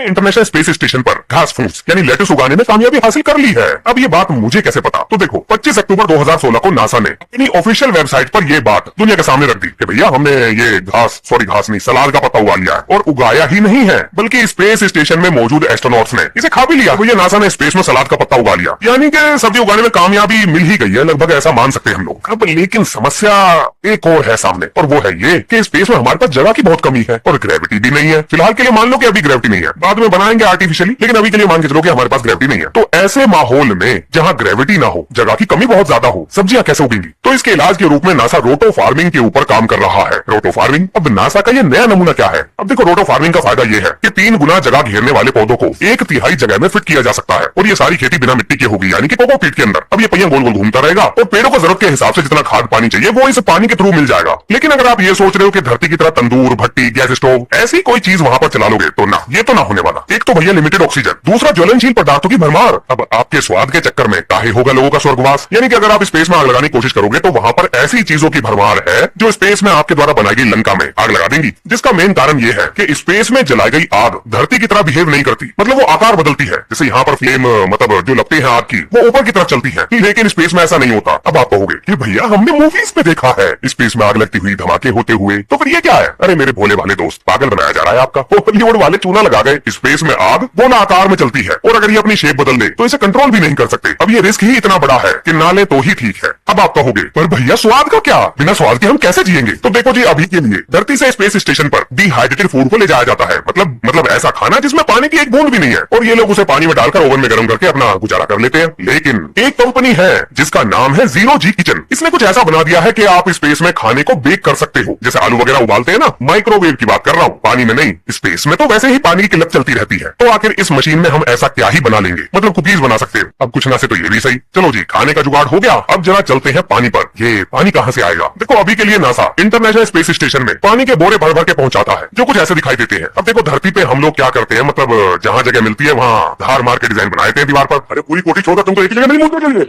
International space station पर घास फूस यानी लेटस उगाने में कामयाबी हासिल कर ली है। अब ये बात मुझे कैसे पता? तो देखो 25 अक्टूबर 2016 को नासा ने अपनी ऑफिशियल वेबसाइट पर ये बात दुनिया के सामने रख दी कि भैया हमने ये घास नहीं सलाद का पत्ता उगा लिया है। और उगाया ही नहीं है बल्कि स्पेस स्टेशन में मौजूद एस्ट्रोनॉट्स ने इसे खा भी लिया। भैया नासा ने स्पेस में सलाद का पत्ता उगा लिया, यानी कि सब्जी उगाने में कामयाबी मिल ही गई है, लगभग ऐसा मान सकते हैं हम लोग। अब लेकिन समस्या एक और है सामने, और वो है ये कि स्पेस में हमारे पास जगह की बहुत कमी है और ग्रेविटी भी नहीं है। फिलहाल के लिए मान लो कि अभी ग्रेविटी नहीं है, बाद में बनाएंगे आर्टिफिशियली, लेकिन अभी के लिए मान के चलो कि हमारे पास ग्रेविटी नहीं है। तो ऐसे माहौल में जहां ग्रेविटी ना हो, जगह की कमी बहुत ज्यादा हो, सब्जियां कैसे उगेंगी? तो इसके इलाज के रूप में नासा रोटो फार्मिंग के ऊपर काम कर रहा है। रोटो फार्मिंग, अब नासा का ये नया नमूना क्या है? अब देखो रोटो फार्मिंग का फायदा ये है कि 3 गुना जगह घेरने वाले पौधों को 1/3 जगह में फिट किया जा सकता है और ये सारी खेती बिना मिट्टी की होगी, यानी कि कोकोपीट के अंदर। अब ये पहिया गोल गोल घूमता रहेगा और पेड़ों को जरूरत के हिसाब से जितना खाद पानी चाहिए वो इस पानी के थ्रू मिल जाएगा। लेकिन अगर आप ये सोच रहे हो कि धरती की तरह तंदूर, भट्टी, गैस स्टोव ऐसी कोई चीज वहां पर चला लोगे तो ना, ये तो ना होने वाला। एक तो भैया लिमिटेड ऑक्सीजन, दूसरा ज्वलनशील पदार्थों की भरमार। अब आपके स्वाद के चक्कर में काहे होगा लोगों का स्वर्गवास, यानी कि अगर आप स्पेस में आग लगाने की कोशिश करोगे तो वहां पर ऐसी चीजों की भरमार है जो स्पेस में आपके द्वारा बनाई गई लंका में आग लगा देंगी। जिसका मेन कारण ये है कि स्पेस में जलाई गई आग धरती की तरह बिहेव नहीं करती, मतलब वो आकार बदलती है। जैसे यहाँ पर फ्लेम मतलब जो लगते हैं आग की वो ऊपर की तरफ चलती है, लेकिन स्पेस में ऐसा नहीं होता। अब आप कहोगे कि भैया हमने मूवीज में देखा है स्पेस में आग लगती हुई, धमाके होते हुए, तो फिर ये क्या है? अरे मेरे भोले भाले दोस्त, पागल बनाया जा रहा है आपका। हॉलीवुड वाले चूना लगा गए, स्पेस में आग गोला आकार में चलती है और अगर ये अपनी शेप बदल ले तो इसे कंट्रोल भी नहीं कर सकते। अब ये रिस्क ही इतना बड़ा है कि ना ले तो ही ठीक है। अब आप कहोगे पर भैया स्वाद का क्या, बिना स्वाद के हम कैसे जिएंगे? तो देखो जी, अभी के लिए धरती से स्पेस स्टेशन पर डिहाइड्रेटेड फूड को ले जाया जाता है, मतलब ऐसा खाना जिसमें पानी की एक बूंद भी नहीं है, और ये लोग उसे पानी में डालकर ओवन में गर्म करके अपना गुजारा कर लेते हैं। लेकिन एक कंपनी है जिसका नाम है जीरो जी किचन। इसने कुछ ऐसा बना दिया है कि आप स्पेस में खाने को बेक कर सकते हो, जैसे आलू वगैरह उबालते हैं ना, माइक्रोवेव की बात कर रहा हूँ, पानी में नहीं। स्पेस में तो वैसे ही पानी की किल्लत चलती रहती है, तो आखिर इस मशीन में हम ऐसा क्या ही बना लेंगे? मतलब कुकीज बना सकते हैं। अब कुछ ना से तो ये भी सही, चलो जी खाने का जुगाड़ हो गया। अब जरा चलते हैं पानी पर। ये पानी कहाँ से आएगा? देखो अभी के लिए नासा इंटरनेशनल स्पेस स्टेशन में पानी के बोरे भर भर के पहुंचाता है, जो कुछ ऐसे दिखाई देते हैं। अब देखो धरती पे हम लोग क्या करते हैं, मतलब जहाँ जगह मिलती है वहाँ धार मार के डिजाइन बनाए थे दीवार पर। अरे पूरी कोठी छोड़कर तुमको एक जगह नहीं मुड़ने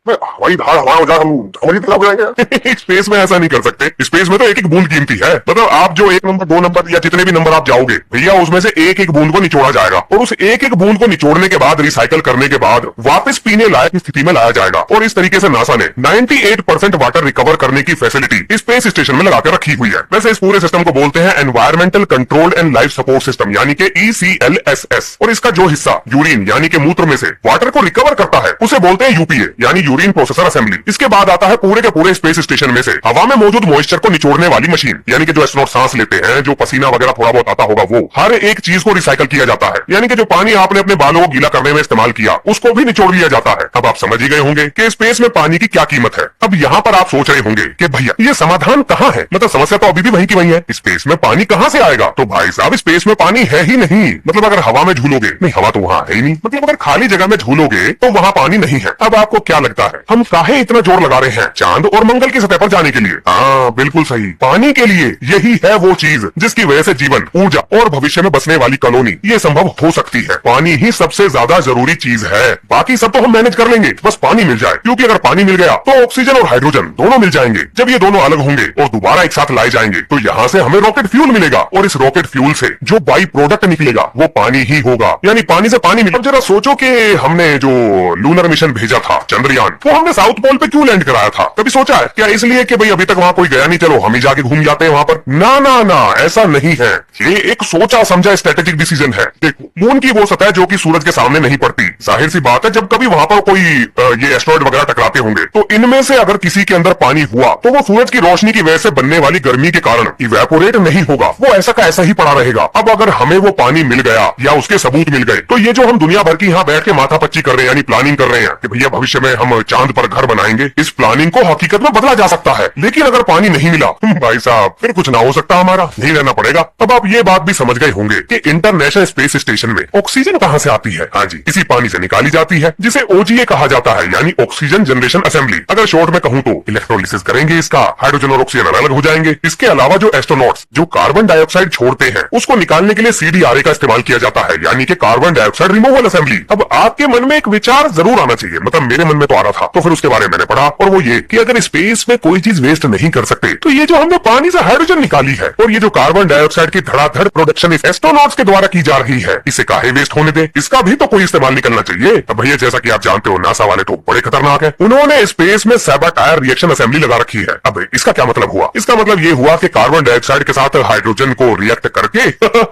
हवाई धार हवा हो जाए हम हमारी तरफ जाएंगे। स्पेस में ऐसा नहीं कर सकते, स्पेस में तो एक एक बूंद कीमती है। मतलब आप जो 1 नंबर 2 नंबर या जितने भी नंबर आप जाओगे भैया, उसमें से एक एक बूंद को निचोड़ा जाएगा और उस एक एक बूंद को निचोड़ने के बाद रिसाइकल करने के बाद वापस पीने लायक स्थिति में लाया जाएगा। और इस तरीके से नासा ने 98% वाटर रिकवर करने की फैसिलिटी स्पेस स्टेशन में लगाकर रखी हुई है। वैसे इस पूरे सिस्टम को बोलते हैं environmental controlled and life support system, यानी कि ECLSS। और इसका जो हिस्सा यूरिन यानी कि मूत्र में से वाटर को रिकवर करता है उसे बोलते हैं UPA यानी यूरिन प्रोसेसर असेंबली। इसके बाद आता है पूरे के पूरे स्पेस स्टेशन में से हवा में मौजूद मॉइस्चर को निचोड़ने वाली मशीन, यानी कि जो एस्ट्रोनॉट सांस लेते हैं, जो पसीना वगैरह थोड़ा बहुत आता होगा, वो हर एक चीज को रिसाइकल किया जाता है। यानी कि जो पानी आपने अपने बालों को गीला करने में इस्तेमाल किया उसको भी निचोड़ लिया जाता है। अब आप समझ ही गए होंगे कि स्पेस में पानी की क्या कीमत है। अब यहाँ पर आप सोच रहे होंगे कि भैया ये समाधान कहाँ है, मतलब समस्या तो अभी भी वहीं की वहीं है, स्पेस में पानी कहाँ से आएगा? तो भाई साहब स्पेस में पानी है ही नहीं। मतलब अगर हवा में झूलोगे, नहीं हवा तो वहाँ है ही नहीं, मतलब अगर खाली जगह में झूलोगे तो वहाँ पानी नहीं है। अब आपको क्या लगता है हम काहे इतना जोर लगा रहे हैं चांद और मंगल की सतह पर जाने के लिए? हाँ बिल्कुल सही, पानी के लिए। यही है वो चीज जिसकी वजह से जीवन, ऊर्जा और भविष्य में बसने वाली कॉलोनी ये संभव हो सकती है। पानी ही सबसे ज्यादा जरूरी चीज है, बाकी सब तो हम मैनेज कर लेंगे, बस पानी मिल जाए। क्योंकि अगर पानी मिल गया तो ऑक्सीजन और हाइड्रोजन दोनों मिल जाएंगे। जब ये दोनों अलग होंगे और दोबारा एक साथ लाए जाएंगे तो यहाँ से हमें रॉकेट फ्यूल मिलेगा और इस रॉकेट फ्यूल से जो बाई प्रोडक्ट निकलेगा वो पानी ही होगा, यानी पानी से पानी मिलेगा। जरा सोचो कि हमने जो लूनर मिशन भेजा था चंद्रयान, वो हमने साउथ पोल पे क्यों लैंड कराया था? कभी सोचा है क्या? इसलिए कि भाई अभी तक वहाँ कोई गया नहीं, चलो हम ही जाके घूम जाते हैं वहाँ पर। ना ना ना, ऐसा नहीं है। ये एक सोचा समझा स्ट्रेटेजिक डिसीजन है। देखो मून की वो सतह जो कि सूरज के सामने नहीं पड़ती, जाहिर सी बात है जब कभी वहाँ पर कोई ये एस्ट्रॉइड वगैरह टकराते होंगे तो इनमें से अगर किसी के अंदर पानी हुआ तो वो सूरज की रोशनी की वजह से बनने वाली गर्मी के कारण इवेपोरेट नहीं होगा, वो ऐसा का ऐसा ही पड़ा रहेगा। अब अगर हमें वो पानी मिल गया या उसके सबूत मिल गए तो ये जो हम दुनिया भर की यहाँ बैठ के माथापच्ची कर रहे हैं, यानी प्लानिंग कर रहे हैं कि भैया भविष्य में हम चांद पर घर बनाएंगे, इस प्लानिंग को हकीकत में बदला जा सकता है। लेकिन अगर पानी नहीं मिला भाई साहब फिर कुछ ना हो सकता, हमारा नहीं रहना पड़ेगा। अब आप ये बात भी समझ गए होंगे कि इंटरनेशनल स्पेस स्टेशन में ऑक्सीजन कहाँ से आती है? हाँ जी, इसी पानी से निकाली जाती है, जिसे OGA कहा जाता है, यानी ऑक्सीजन जनरेशन असेंबली। अगर शॉर्ट में कहूँ तो इलेक्ट्रोलिसिस करेंगे इसका, हाइड्रोजन और ऑक्सीजन अलग हो जाएंगे। इसके अलावा जो एस्ट्रोनॉट्स जो कार्बन डाइऑक्साइड छोड़ते हैं उसको निकालने के लिए CDRA का इस्तेमाल किया जाता है, यानी कि कार्बन डाइऑक्साइड रिमूवल असेंबली। अब आपके मन में एक विचार जरूर आना चाहिए, मतलब मेरे मन में तो आ रहा था। तो फिर उसके बारे में मैंने पढ़ा, और वो ये कि अगर स्पेस में कोई चीज वेस्ट नहीं कर सकते तो ये जो हमने पानी से हाइड्रोजन निकाली है और ये जो कार्बन डाइऑक्साइड की धड़ाधड़ प्रोडक्शन इस एस्ट्रोनॉट्स के द्वारा की जा रही है, इसे काहे वेस्ट होने दे, इसका भी तो कोई इस्तेमाल निकलना चाहिए। अब भैया जैसा कि आप जानते हो नासा वाले तो बड़े खतरनाक है, उन्होंने स्पेस में सैबाटायर रिएक्शन असेंबली लगा रखी है। अब इसका क्या मतलब हुआ? इसका मतलब ये हुआ कि कार्बन डाइऑक्साइड के साथ हाइड्रोजन को रिएक्ट करके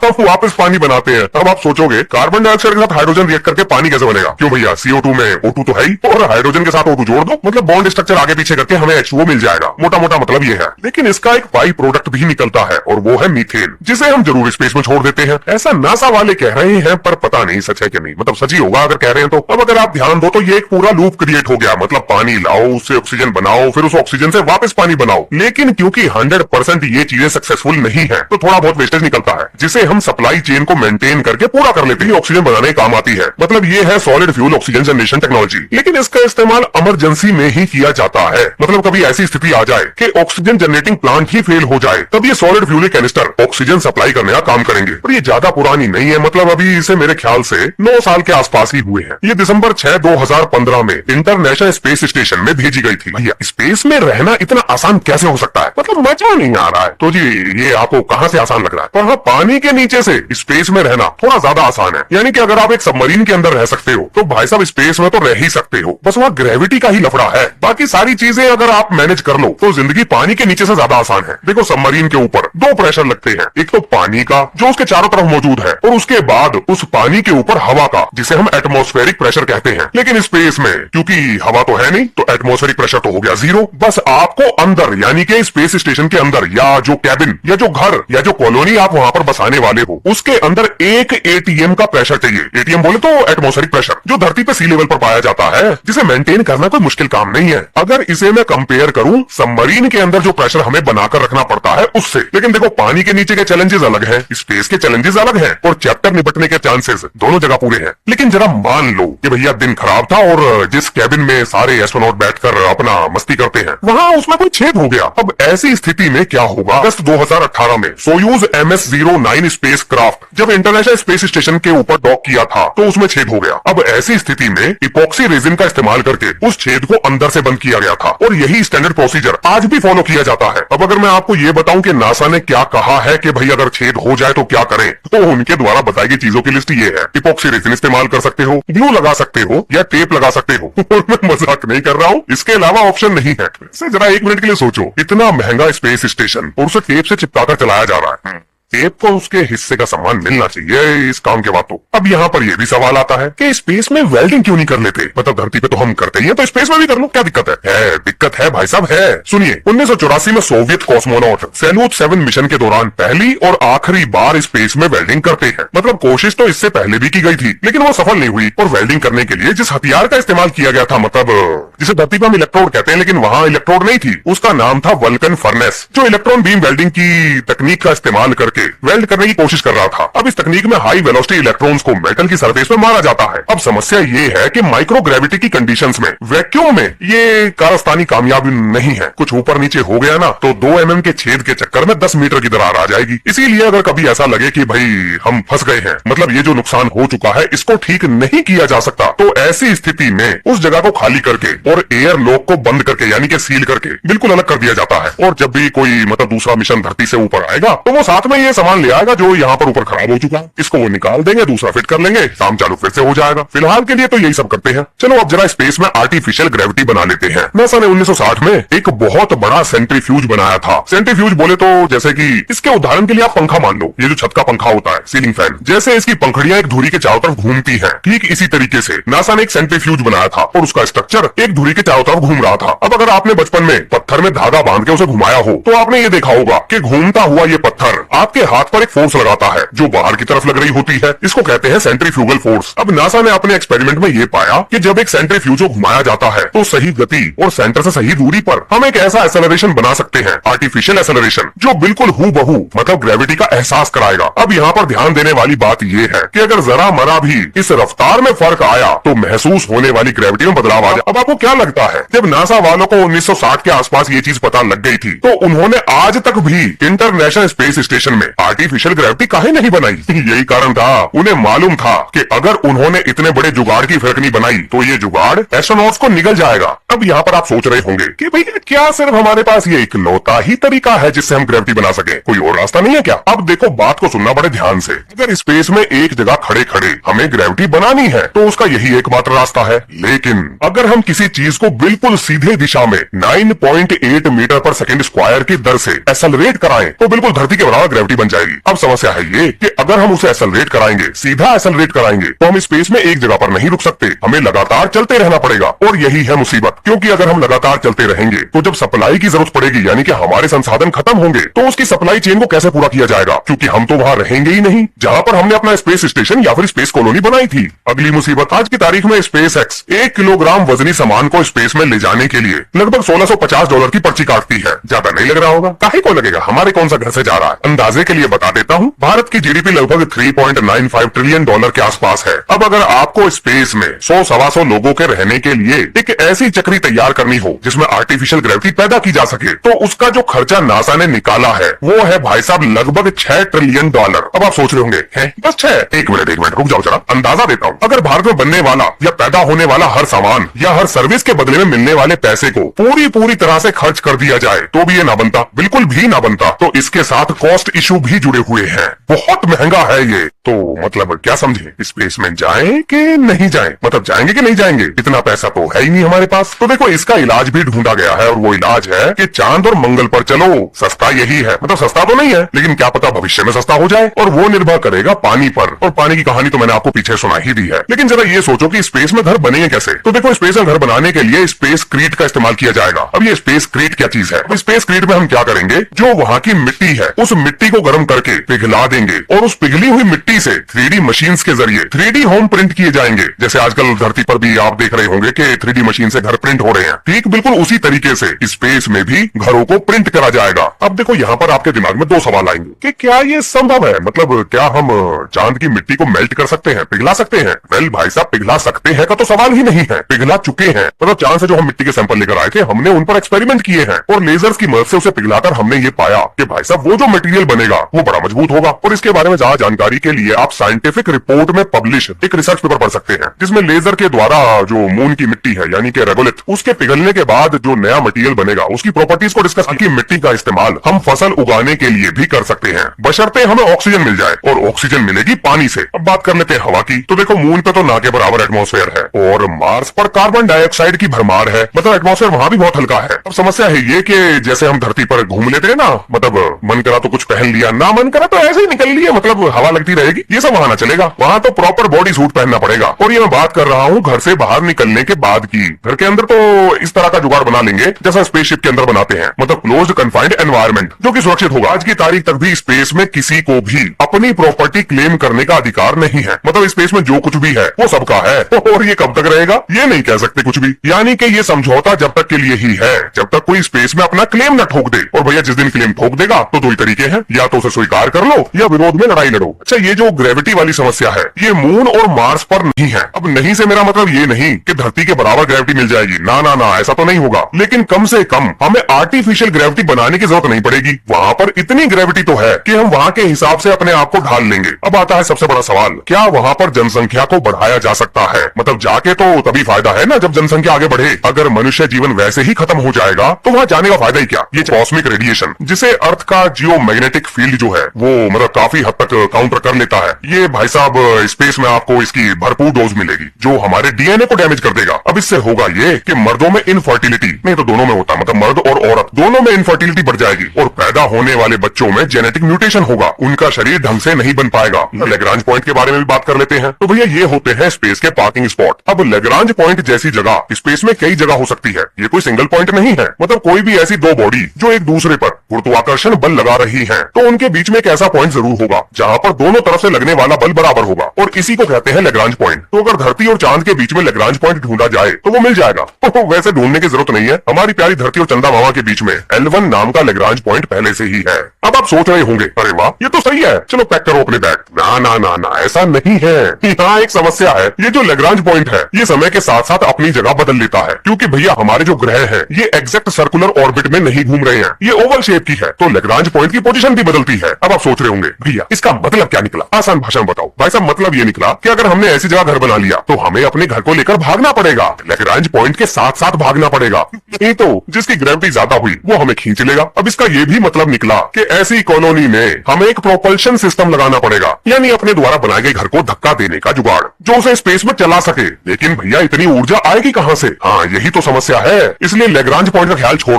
हम वापस पानी बनाते हैं। अब आप सोचोगे कार्बन डाइऑक्साइड के साथ हाइड्रोजन रिएक्ट करके पानी कैसे बनेगा? क्यों भैया, CO2 में O2 तो है ही, और हाइड्रोजन के साथ O2 जोड़ दो, मतलब बॉन्ड स्ट्रक्चर आगे पीछे करके हमें H2O मिल जाएगा। मोटा मोटा मतलब ये है। लेकिन इसका एक बाई प्रोडक्ट भी निकलता है और वो है मीथेन, जिसे हम जरूर स्पेस में छोड़ देते हैं। ऐसा नासा वाले कह रहे हैं, पर पता नहीं सच है कि नहीं, मतलब सच ही होगा अगर कह रहे हैं तो। अब अगर आप ध्यान दो तो ये एक पूरा लूप क्रिएट हो गया, मतलब पानी लाओ, उससे ऑक्सीजन बनाओ, फिर उस ऑक्सीजन से वापस पानी बनाओ। लेकिन क्योंकि 100% ये चीजें सक्सेसफुल नहीं है तो थोड़ा बहुत वेस्टेज निकलता है, जिसे हम सप्लाई चेन को मेंटेन करके पूरा कर लेते हैं। ऑक्सीजन बनाने काम आती है, मतलब ये है solid fuel oxygen generation technology. लेकिन इसका इस्तेमाल इमरजेंसी में ही किया जाता है, मतलब कभी ऐसी स्थिति आ जाए कि ऑक्सीजन जनरेटिंग प्लांट ही फेल हो जाए, तब ये solid fuel canister oxygen supply करने का काम करेंगे। और ये ज्यादा पुरानी नहीं है, मतलब अभी इसे मेरे ख्याल से 9 साल के आसपास ही हुए हैं। ये दिसंबर 6, 2015 में इंटरनेशनल स्पेस स्टेशन में भेजी गई थी। भैया स्पेस में रहना इतना आसान कैसे हो सकता है? मतलब मजा नहीं आ रहा है। तो जी ये आपको कहां से आसान लग रहा है? पर हाँ, पानी के नीचे से स्पेस में रहना थोड़ा ज्यादा आसान है। यानी कि अगर आप एक सबमरीन के अंदर रह सकते हो तो भाई साहब स्पेस में तो रह ही सकते हो, बस वहाँ ग्रेविटी का ही लफड़ा है। बाकी सारी चीजें अगर आप मैनेज कर लो तो जिंदगी पानी के नीचे से ज्यादा आसान है। देखो सबमरीन के ऊपर 2 प्रेशर लगते हैं, एक तो पानी का जो उसके चारों तरफ मौजूद है, और उसके बाद उस पानी के ऊपर हवा का, जिसे हम एटमॉस्फेरिक प्रेशर कहते हैं। लेकिन स्पेस में क्योंकि हवा तो है नहीं तो एटमॉस्फेरिक प्रेशर तो हो गया 0। बस आपको अंदर यानी कि स्पेस स्टेशन के अंदर या जो कैबिन या जो घर या जो कॉलोनी आप वहां पर बसाने वाले हो उसके अंदर 1 ATM का प्रेशर चाहिए। ATM बोले तो एटमॉस्फेरिक प्रेशर, जो धरती पे सी लेवल पर पाया जाता है, जिसे मेंटेन करना कोई मुश्किल काम नहीं है। अगर इसे मैं कंपेयर करूं सबमरीन के अंदर जो प्रेशर हमें बनाकर रखना पड़ता है उससे। लेकिन देखो पानी के नीचे के चैलेंजेस अलग हैं, स्पेस के चैलेंजेस अलग हैं, और चैप्टर निपटने के चांसेस दोनों जगह पूरे हैं। लेकिन जरा मान लो कि भैया दिन खराब था और जिस कैबिन में सारे एस्ट्रोनॉट बैठकर अपना मस्ती करते हैं वहां उसमें कोई छेद हो गया। अब ऐसी स्थिति में क्या होगा? अगस्त 2018 में सोयूज MS-09 स्पेस क्राफ्ट जब इंटरनेशनल स्पेस स्टेशन के ऊपर डॉक किया था तो उसमें छेद हो गया। अब ऐसी स्थिति में इपॉक्सी रेजिन का इस्तेमाल करके उस छेद को अंदर से बंद किया गया था, और यही स्टैंडर्ड प्रोसीजर आज भी फॉलो किया जाता है। अब अगर मैं आपको ये बताऊं कि नासा ने क्या कहा है कि भाई अगर छेद हो जाए तो क्या करें, तो उनके द्वारा बताई गई चीजों की लिस्ट ये है। इपॉक्सी रेजिन इस्तेमाल कर सकते हो, ग्लू लगा सकते हो, या टेप लगा सकते हो। मैं मजाक नहीं कर रहा हूँ, इसके अलावा ऑप्शन नहीं है। जरा 1 मिनट के लिए सोचो, इतना महंगा स्पेस स्टेशन और उसे टेप से चिपकाकर चलाया जा रहा है। टेप को उसके हिस्से का सामान मिलना चाहिए इस काम के बाद तो। अब यहाँ पर यह भी सवाल आता है कि स्पेस में वेल्डिंग क्यों नहीं कर लेते? मतलब धरती पे तो हम करते ही हैं, तो स्पेस में भी कर लो, क्या दिक्कत है? दिक्कत है भाई साहब, है। सुनिए, 1984 में सोवियत कॉस्मोनॉट सैल्यूट 7 मिशन के दौरान पहली और आखिरी बार स्पेस में वेल्डिंग करते हैं। मतलब कोशिश तो इससे पहले भी की गई थी लेकिन वो सफल नहीं हुई। और वेल्डिंग करने के लिए जिस हथियार का इस्तेमाल किया गया था, मतलब जिसे धरती पर हम इलेक्ट्रोड कहते हैं लेकिन वहाँ इलेक्ट्रोड नहीं थी, उसका नाम था वल्कन फर्नेस, जो इलेक्ट्रॉन बीम वेल्डिंग की तकनीक का इस्तेमाल करके वेल्ड करने की कोशिश कर रहा था। अब इस तकनीक में हाई वेलोसिटी इलेक्ट्रॉन्स को मेटल की सरफेस पे मारा जाता है। अब समस्या ये है कि माइक्रो ग्रेविटी की कंडीशंस में वैक्यूम में ये कारस्तानी कामयाब नहीं है। कुछ ऊपर नीचे हो गया ना तो 2 mm के छेद के चक्कर में 10 मीटर की दरार आ जाएगी। इसीलिए अगर कभी ऐसा लगे कि भाई हम फंस गए हैं, मतलब ये जो नुकसान हो चुका है इसको ठीक नहीं किया जा सकता, तो ऐसी स्थिति में उस जगह को खाली करके और एयर लॉक को बंद करके यानी कि सील करके बिल्कुल अलग कर दिया जाता है। और जब भी कोई मतलब दूसरा मिशन धरती से ऊपर आएगा तो वो साथ में ये सामान ले आएगा जो यहाँ पर ऊपर खराब हो चुका है, इसको वो निकाल देंगे, दूसरा फिट कर लेंगे, काम चालू फिर से हो जाएगा। फिलहाल के लिए तो यही सब करते हैं। चलो अब जरा स्पेस में आर्टिफिशियल ग्रेविटी बना लेते हैं। नासा ने 1960 में एक बहुत बड़ा सेंट्रीफ्यूज बनाया था। सेंट्रीफ्यूज बोले तो जैसे कि इसके उदाहरण के लिए आप पंखा मान लो, ये जो छत का पंखा होता है, सीलिंग फैन, जैसे इसकी पंखड़ियां एक धुरी के चारों तरफ घूमती है, ठीक इसी तरीके से नासा ने एक सेंट्रीफ्यूज बनाया था और उसका स्ट्रक्चर एक धुरी के चारों तरफ घूम रहा था। अब अगर आपने बचपन में पत्थर में धागा बांध के उसे घुमाया हो तो आपने ये देखा होगा कि घूमता हुआ ये पत्थर आपके हाथ पर एक फोर्स लगाता है जो बाहर की तरफ लग रही होती है। इसको कहते हैं सेंट्रीफ्यूगल फोर्स। अब नासा ने अपने एक्सपेरिमेंट में ये पाया कि जब एक सेंट्रीफ्यूज को घुमाया जाता है तो सही गति और सेंटर से सही दूरी पर हम एक ऐसा एक्सेलरेशन बना सकते हैं, आर्टिफिशियल एक्सेलरेशन, जो बिल्कुल हूबहू मतलब ग्रेविटी का एहसास कराएगा। अब यहाँ पर ध्यान देने वाली बात ये है कि अगर जरा मरा भी इस रफ्तार में फर्क आया तो महसूस होने वाली ग्रेविटी में बदलाव आ जाए। अब आपको क्या लगता है, जब नासा वालों को 1960 के आसपास ये चीज पता लग गई थी तो उन्होंने आज तक भी इंटरनेशनल स्पेस स्टेशन में आर्टिफिशियल ग्रेविटी काहे नहीं बनाई? यही कारण था, उन्हें मालूम था कि अगर उन्होंने इतने बड़े जुगाड़ की फिरकनी बनाई तो ये जुगाड़ एस्ट्रोनॉट्स को निगल जाएगा। अब यहाँ पर आप सोच रहे होंगे कि भैया क्या सिर्फ हमारे पास ये इकलौता ही तरीका है जिससे हम ग्रेविटी बना सके, कोई और रास्ता नहीं है क्या? अब देखो, बात को सुनना बड़े ध्यान से। अगर स्पेस में एक जगह खड़े खड़े हमें ग्रेविटी बनानी है तो उसका यही एकमात्र रास्ता है। लेकिन अगर हम किसी चीज को बिल्कुल सीधे दिशा में 9.8 मीटर पर सेकेंड स्क्वायर की दर से एक्सेलरेट कराएं तो बिल्कुल धरती के बराबर ग्रेविटी बन जाएगी। अब समस्या है ये कि अगर हम उसे एक्सेलरेट कराएंगे, सीधा एक्सेलरेट कराएंगे, तो हम स्पेस में एक जगह पर नहीं रुक सकते, हमें लगातार चलते रहना पड़ेगा। और यही है मुसीबत, क्योंकि अगर हम लगातार चलते रहेंगे तो जब सप्लाई की जरूरत पड़ेगी, यानी कि हमारे संसाधन खत्म होंगे, तो उसकी सप्लाई चेन को कैसे पूरा किया जाएगा? क्योंकि हम तो वहां रहेंगे ही नहीं जहां पर हमने अपना स्पेस स्टेशन या फिर स्पेस कॉलोनी बनाई थी। अगली मुसीबत, आज की तारीख में स्पेस एक्स 1 किलोग्राम वजनी सामान को स्पेस में ले जाने के लिए लगभग $1650 की पर्ची काटती है। ज्यादा नहीं लग रहा होगा? काहे को लगेगा, हमारे कौन सा घर से जा रहा है। अंदाजे के लिए बता देता हूँ, भारत की जीडीपी लगभग $3.95 ट्रिलियन के आसपास है। अब अगर आपको स्पेस में 100-125 लोगों के रहने के लिए एक ऐसी चक्री तैयार करनी हो जिसमें आर्टिफिशियल ग्रेविटी पैदा की जा सके, तो उसका जो खर्चा नासा ने निकाला है वो है भाई साहब लगभग $6 ट्रिलियन। अब आप सोच रहे होंगे, हैं बस 6? एक मिनट रुक जाओ जरा, अंदाजा देता हूँ। अगर भारत में बनने वाला या पैदा होने वाला हर सामान या हर सर्विस के बदले में मिलने वाले पैसे को पूरी तरह से खर्च कर दिया जाए तो भी ये ना बनता, बिल्कुल भी ना बनता। तो इसके साथ कॉस्ट इशू भी जुड़े हुए हैं, बहुत महंगा है ये। तो मतलब क्या समझे, स्पेस में जाएं कि नहीं जाएं? मतलब जाएंगे कि नहीं जाएंगे? इतना पैसा तो है ही नहीं हमारे पास। तो देखो, इसका इलाज भी ढूंढा गया है और वो इलाज है कि चांद और मंगल पर चलो। सस्ता यही है, मतलब सस्ता तो नहीं है, लेकिन क्या पता भविष्य में सस्ता हो जाए। और वो निर्भर करेगा पानी पर, और पानी की कहानी तो मैंने आपको पीछे सुना ही दी है। लेकिन जरा ये सोचो कि स्पेस में घर बनेंगे कैसे? तो देखो, स्पेस में घर बनाने के लिए स्पेस क्रीट का इस्तेमाल किया जाएगा। अब ये स्पेस क्रीट क्या चीज है? स्पेस क्रीट में हम क्या करेंगे, जो वहाँ की मिट्टी है उस मिट्टी को गर्म करके पिघला देंगे और उस पिघली हुई मिट्टी से 3D मशीन्स के जरिए 3D होम प्रिंट किए जाएंगे। जैसे आजकल धरती पर भी आप देख रहे होंगे कि 3D मशीन से घर प्रिंट हो रहे हैं, ठीक बिल्कुल उसी तरीके से स्पेस में भी घरों को प्रिंट करा जाएगा। अब देखो, यहाँ पर आपके दिमाग में 2 सवाल आएंगे कि क्या ये संभव है? मतलब क्या हम चांद की मिट्टी को मेल्ट कर सकते हैं, पिघला सकते हैं? वेल भाई साहब, पिघला सकते हैं का तो सवाल ही नहीं है, पिघला चुके हैं। मतलब चांद से जो हम मिट्टी के सैंपल लेकर आए थे, हमने उन पर एक्सपेरिमेंट किए हैं और लेजर्स की मदद से उसे पिघलाकर हमने ये पाया कि भाई साहब वो जो मटेरियल बनेगा वो बड़ा मजबूत होगा। और इसके बारे में ज्यादा जानकारी के लिए आप साइंटिफिक रिपोर्ट में पब्लिश एक रिसर्च पेपर पढ़ सकते हैं, जिसमें लेजर के द्वारा जो मून की मिट्टी है यानी कि रेगोलिथ, उसके पिघलने के बाद जो नया मटेरियल बनेगा उसकी प्रॉपर्टीज को डिस्कस की मिट्टी का इस्तेमाल हम फसल उगाने के लिए भी कर सकते हैं, बशर्ते हमें ऑक्सीजन मिल जाए। और ऑक्सीजन मिलेगी पानी से। अब बात कर लेते हैं हवा की। तो देखो, मून पे तो ना के बराबर एटमॉस्फेयर है और मार्स पर कार्बन डाइऑक्साइड की भरमार है, मतलब एटमॉस्फेयर वहां भी बहुत हल्का है। अब समस्या है ये कि जैसे हम धरती पर घूम लेते हैं ना, मतलब मन करा तो कुछ पहन लिया, ना मन करा तो ऐसे ही निकल लिया, मतलब हवा लगती रहेगी, ये सब वहां ना चलेगा। वहां तो प्रॉपर बॉडी सूट पहनना पड़ेगा। और ये मैं बात कर रहा हूँ घर से बाहर निकलने के बाद की। घर के अंदर तो इस तरह का जुगाड़ बना लेंगे जैसा स्पेसशिप के अंदर बनाते हैं, मतलब क्लोज्ड कन्फाइंड एनवायरनमेंट, जो कि सुरक्षित होगा। आज की तारीख तक भी स्पेस में किसी को भी अपनी प्रॉपर्टी क्लेम करने का अधिकार नहीं है, मतलब स्पेस में जो कुछ भी है वो सबका है। और ये कब तक रहेगा ये नहीं कह सकते कुछ भी। यानी कि ये समझौता जब तक के लिए ही है जब तक कोई स्पेस में अपना क्लेम न ठोक दे। और भैया जिस दिन क्लेम ठोक देगा तो 2 ही तरीके हैं, या तो उसे स्वीकार कर लो या विरोध में लड़ाई लड़ो। अच्छा, ये जो ग्रेविटी वाली समस्या है ये मून और मार्स पर नहीं है। अब नहीं से मेरा मतलब ये नहीं कि धरती के बराबर ग्रेविटी मिल जाएगी, ना ना ना, ऐसा तो नहीं होगा। लेकिन कम से कम हमें आर्टिफिशियल ग्रेविटी बनाने की जरूरत नहीं पड़ेगी। वहां पर इतनी ग्रेविटी तो है कि हम वहां के हिसाब से अपने आप को ढाल लेंगे। अब आता है सबसे बड़ा सवाल, क्या वहां पर जनसंख्या को बढ़ाया जा सकता है? मतलब जाके तो तभी फायदा है ना जब जनसंख्या आगे बढ़े। अगर मनुष्य जीवन वैसे ही खत्म हो जाएगा तो वहां जाने का फायदा ही क्या? ये कॉस्मिक रेडिएशन, जिसे अर्थ का जियोमैग्नेटिक फील्ड जो है वो मतलब काफी हद तक काउंटर कर लेता है, ये भाई साहब स्पेस में आपको इसकी भरपूर डोज मिलेगी जो हमारे डीएनए को डैमेज कर देगा। अब इससे होगा ये कि मर्दों में इनफर्टिलिटी, नहीं तो दोनों में होता है, मतलब मर्द और औरत दोनों में इनफर्टिलिटी बढ़ जाएगी और पैदा होने वाले बच्चों में जेनेटिक म्यूटेशन होगा, उनका शरीर ढंग से नहीं बन पाएगा। लेग्रांज पॉइंट के बारे में भी बात कर लेते हैं। तो भैया ये होते हैं स्पेस के पार्किंग स्पॉट। अब लेग्रांज पॉइंट जैसी जगह स्पेस में कई जगह हो सकती है, ये कोई सिंगल पॉइंट नहीं है। मतलब कोई भी ऐसी 2 बॉडी जो एक दूसरे पर गुरुत्वाकर्षण बल लगा रही हैं, तो उनके बीच में एक ऐसा पॉइंट जरूर होगा जहां पर दोनों तरफ तरफ से लगने वाला बल बराबर होगा और इसी को कहते हैं लेग्रांज पॉइंट। तो अगर धरती और चांद के बीच में लेग्रांज पॉइंट ढूंढा जाए तो वो मिल जाएगा। वैसे ढूंढने की जरूरत नहीं है, हमारी प्यारी धरती और चंदा मामा के बीच में L1 नाम का लेग्रांज पॉइंट पहले से ही है। अब आप सोच रहे होंगे, अरे वाह ये तो सही है, चलो पैक करो अपने बैग। ना ना ना ना, ऐसा नहीं है। यहाँ एक समस्या है, ये जो लेग्रांज पॉइंट है ये समय के साथ साथ अपनी जगह बदल लेता है, क्योंकि भैया हमारे जो ग्रह हैं ये एग्जैक्ट सर्कुलर ऑर्बिट में नहीं घूम रहे हैं, ये ओवल शेप की है, तो लेग्रांज पॉइंट की पोजीशन भी बदलती है। अब आप सोच रहे होंगे भैया इसका मतलब क्या निकला? आसान भाषा में बताओ। भाई साहब मतलब ये निकला कि अगर हमने ऐसी जगह घर बना लिया तो हमें अपने घर को लेकर भागना पड़ेगा, लेग्रांज पॉइंट के साथ साथ भागना पड़ेगा, नहीं तो जिसकी ग्रेविटी ज्यादा हुई वो हमें खींच लेगा। अब इसका ये भी मतलब निकला कि ऐसी कॉलोनी में हमें एक प्रोपल्शन सिस्टम लगाना पड़ेगा, यानी अपने द्वारा बनाए गए घर को धक्का देने का जुगाड़ जो उसे स्पेस में चला सके। लेकिन भैया इतनी ऊर्जा आएगी कहां से? हाँ यही तो समस्या है, इसलिए लेग्रांज पॉइंट का ख्याल छोड़